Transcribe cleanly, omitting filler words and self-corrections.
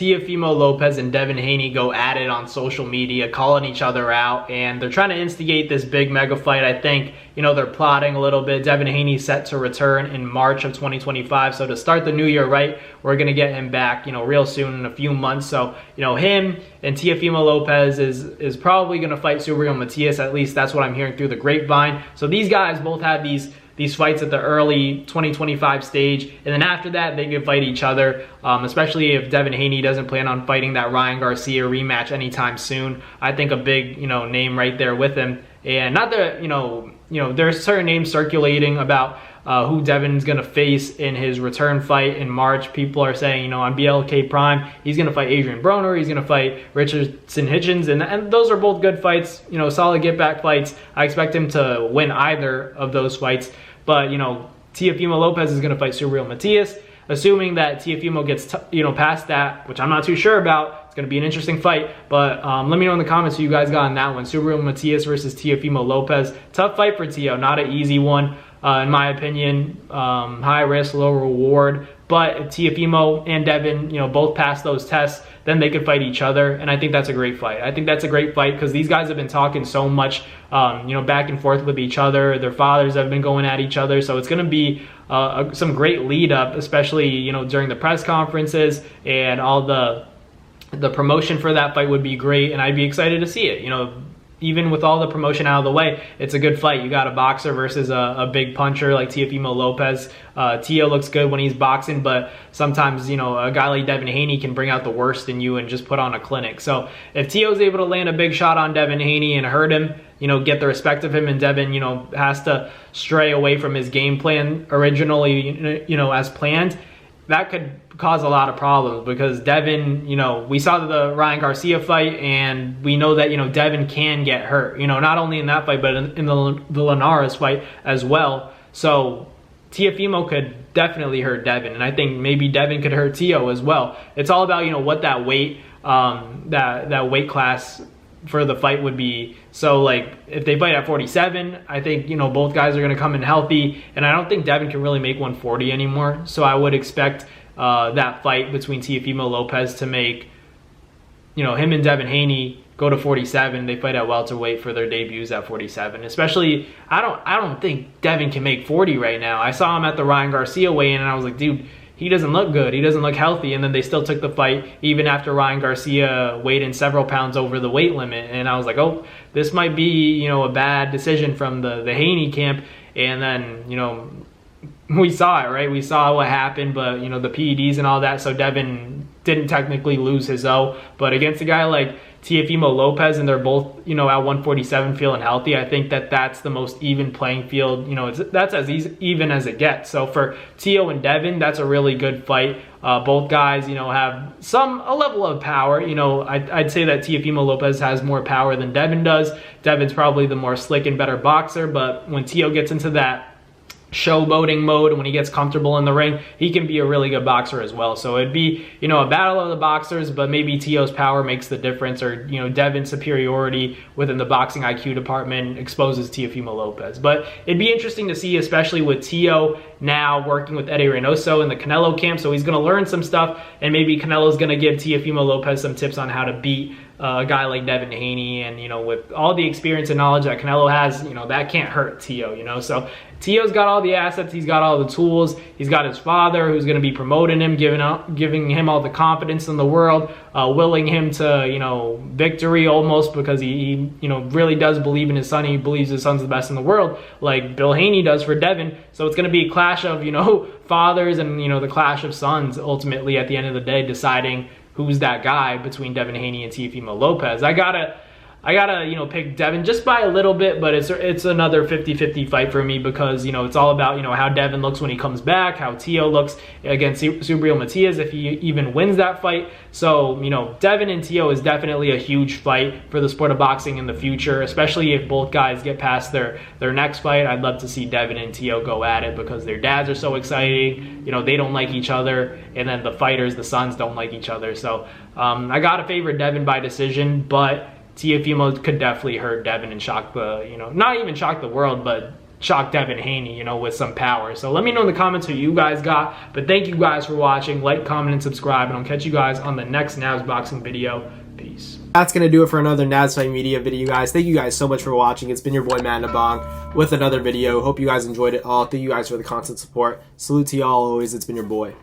Teofimo Lopez and Devin Haney go at it on social media, calling each other out, and they're trying to instigate this big mega fight. I think, they're plotting a little bit. Devin Haney's set to return in March of 2025, so to start the new year right, we're going to get him back, real soon in a few months. So, him and Teofimo Lopez is probably going to fight Subriel Matias. At least that's what I'm hearing through the grapevine. So these guys both had these fights at the early 2025 stage, and then after that they could fight each other, especially if Devin Haney doesn't plan on fighting that Ryan Garcia rematch anytime soon. I think a big name right there with him. And not that there's certain names circulating about who Devin's going to face in his return fight in March. People are saying, on BLK Prime, he's going to fight Adrian Broner, he's going to fight Richardson Hitchens, and those are both good fights, solid get-back fights. I expect him to win either of those fights. But, Teofimo Lopez is going to fight Subriel Matias. Assuming that Teofimo gets, past that, which I'm not too sure about, it's going to be an interesting fight. But let me know in the comments who you guys got on that one. Subriel Matias versus Teofimo Lopez. Tough fight for Teo, not an easy one, in my opinion. High risk, low reward. But if Teofimo and Devin, both pass those tests, then they could fight each other, and I think that's a great fight. I think that's a great fight because these guys have been talking so much, back and forth with each other. Their fathers have been going at each other, so it's going to be some great lead up, especially during the press conferences, and all the promotion for that fight would be great, and I'd be excited to see it. Even with all the promotion out of the way, it's a good fight. You got a boxer versus a big puncher like Teofimo Lopez. Teo looks good when he's boxing, but sometimes, a guy like Devin Haney can bring out the worst in you and just put on a clinic. So if Teo's able to land a big shot on Devin Haney and hurt him, get the respect of him, and Devin, has to stray away from his game plan originally, as planned, that could cause a lot of problems because Devin, we saw the Ryan Garcia fight, and we know that, Devin can get hurt, not only in that fight, but in the Linares fight as well. So Teofimo could definitely hurt Devin, and I think maybe Devin could hurt Teo as well. It's all about, what that weight, that weight class for the fight would be. So like if they fight at 47, I think both guys are going to come in healthy, and I don't think Devin can really make 140 anymore. So I would expect that fight between Teofimo Lopez to make him and Devin Haney go to 47. They fight at welterweight for their debuts at 47. Especially I don't think Devin can make 40 right now. I saw him at the Ryan Garcia weigh-in, and I was like, dude, he doesn't look good. He doesn't look healthy. And then they still took the fight even after Ryan Garcia weighed in several pounds over the weight limit. And I was like, oh, this might be, a bad decision from the Haney camp. And then, we saw it, right? We saw what happened, but, the PEDs and all that. So Devin didn't technically lose his O. But against a guy like Teofimo Lopez, and they're both, at 147 feeling healthy, I think that's the most even playing field. That's as even as it gets. So for Teo and Devin, that's a really good fight. Both guys, have a level of power. I'd say that Teofimo Lopez has more power than Devin does. Devin's probably the more slick and better boxer, but when Teo gets into that showboating mode, when he gets comfortable in the ring, he can be a really good boxer as well. So it'd be, a battle of the boxers, but maybe Teo's power makes the difference, or, Devin's superiority within the boxing IQ department exposes Teofimo Lopez. But it'd be interesting to see, especially with Teo now working with Eddie Reynoso in the Canelo camp. So he's going to learn some stuff, and maybe Canelo's going to give Teofimo Lopez some tips on how to beat a guy like Devin Haney. And, with all the experience and knowledge that Canelo has, that can't hurt Teo, So Teo's got all the assets, he's got all the tools, he's got his father who's going to be promoting him, giving him all the confidence in the world, willing him to, victory almost, because he really does believe in his son. He believes his son's the best in the world, like Bill Haney does for Devin. So it's going to be a clash of, fathers, and, the clash of sons, ultimately, at the end of the day, deciding who's that guy between Devin Haney and Teofimo Lopez. I gotta pick Devin just by a little bit, but it's another 50-50 fight for me because, it's all about, how Devin looks when he comes back, how Teo looks against Subriel Matias if he even wins that fight. So, Devin and Teo is definitely a huge fight for the sport of boxing in the future, especially if both guys get past their next fight. I'd love to see Devin and Teo go at it because their dads are so exciting. They don't like each other, and then the fighters, the sons, don't like each other. So I gotta favor Devin by decision, but Teofimo could definitely hurt Devin and shock the, not even shock the world, but shock Devin Haney, you know, with some power. So let me know in the comments who you guys got. But thank you guys for watching. Like, comment, and subscribe. And I'll catch you guys on the next Navs Boxing video. Peace. That's going to do it for another Navs Fight Media video, guys. Thank you guys so much for watching. It's been your boy, Mandabong, with another video. Hope you guys enjoyed it all. Thank you guys for the constant support. Salute to y'all always. It's been your boy.